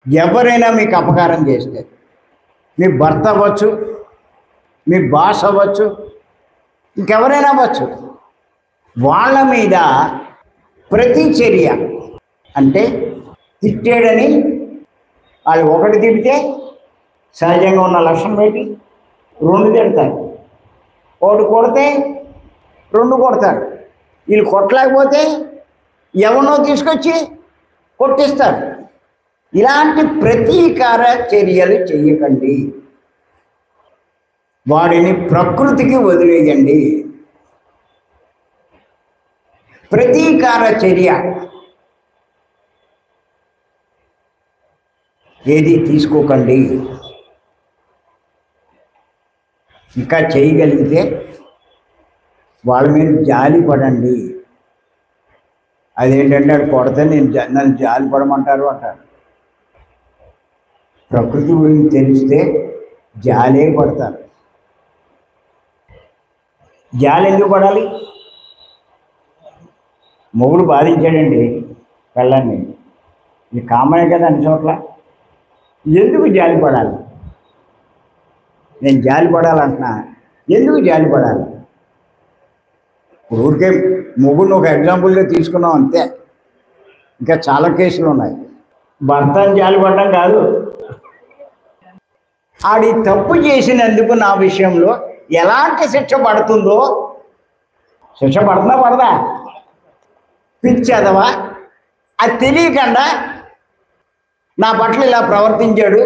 ఎవరైనా మీకు అపకారం చేస్తే, మీ భర్త అవ్వచ్చు, మీ బాస్ అవ్వచ్చు, ఇంకెవరైనా అవ్వచ్చు, వాళ్ళ మీద ప్రతి చర్య అంటే తిట్టాడని వాళ్ళు ఒకటి తిడితే సహజంగా ఉన్న లక్షణం పెట్టి 2 తిడతారు, ఒకటి కొడితే 2 కొడతారు, వీళ్ళు కొట్టలేకపోతే ఎవరినో తీసుకొచ్చి కొట్టిస్తారు. ఇలాంటి ప్రతీకార చర్యలు చేయకండి. వాడిని ప్రకృతికి వదిలేయండి. ప్రతీకార చర్య ఏది తీసుకోకండి. ఇంకా చేయగలిగితే వాళ్ళ మీద జాలి పడండి. అదేంటంటే అది కొడితే నన్ను జాలి పడమంటారు అంటారు. ప్రకృతి గురించి తెలిస్తే జాలే పడతారు. జాలి ఎందుకు పడాలి? మొగుడు బాధించాడండి పెళ్ళాన్ని, ఇది కామనే కదా అన్ని చోట్ల. ఎందుకు జాలి పడాలి? నేను జాలి పడాలంటున్నా, ఎందుకు జాలి పడాలి? ఊరికే మొగుడిని ఒక ఎగ్జాంపుల్గా తీసుకున్నాం అంతే. ఇంకా చాలా కేసులు ఉన్నాయి. భర్తను జాలి పడడం కాదు, ఆడి తప్పు చేసినందుకు నా విషయంలో ఎలాంటి శిక్ష పడుతుందో, శిక్ష పడుతుందా పడదా? పిచ్చేదవా, అది తెలియకుండా నా పట్ల ఇలా ప్రవర్తించాడు,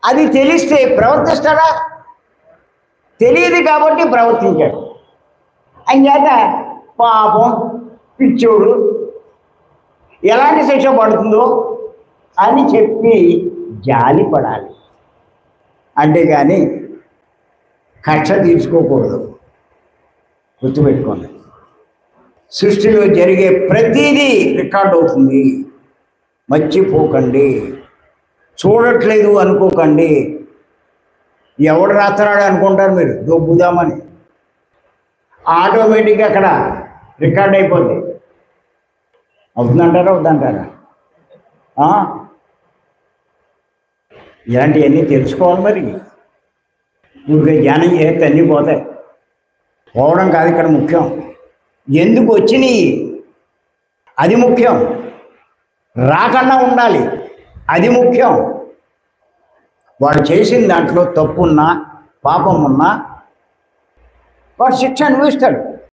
అది తెలిస్తే ప్రవర్తిస్తాడా? తెలియదు కాబట్టి ప్రవర్తించాడు. అంచేత పాపం పిచ్చోడు ఎలాంటి శిక్ష పడుతుందో అని చెప్పి జాలి పడాలి. అంతేగాని కక్ష తీసుకోకూడదు. గుర్తుపెట్టుకోండి, సృష్టిలో జరిగే ప్రతిదీ రికార్డ్ అవుతుంది. మర్చిపోకండి. చూడట్లేదు అనుకోకండి. ఎవడు రాత్రాడు అనుకుంటారు మీరు దొబ్బుదామని, ఆటోమేటిక్గా అక్కడ రికార్డ్ అయిపోద్ది. అవుతుందంటారా వద్దంటారా? ఇలాంటివన్నీ తెలుసుకోవాలి. మరి ఊరికే ధ్యానం చేస్తే అన్నీ పోతాయి. పోవడం కాదు ఇక్కడ ముఖ్యం, ఎందుకు వచ్చినాయి అది ముఖ్యం. రాకన్నా ఉండాలి అది ముఖ్యం. వాడు చేసిన దాంట్లో తప్పున్నా పాపం ఉన్నా వాడు శిక్ష అనుభవిస్తాడు.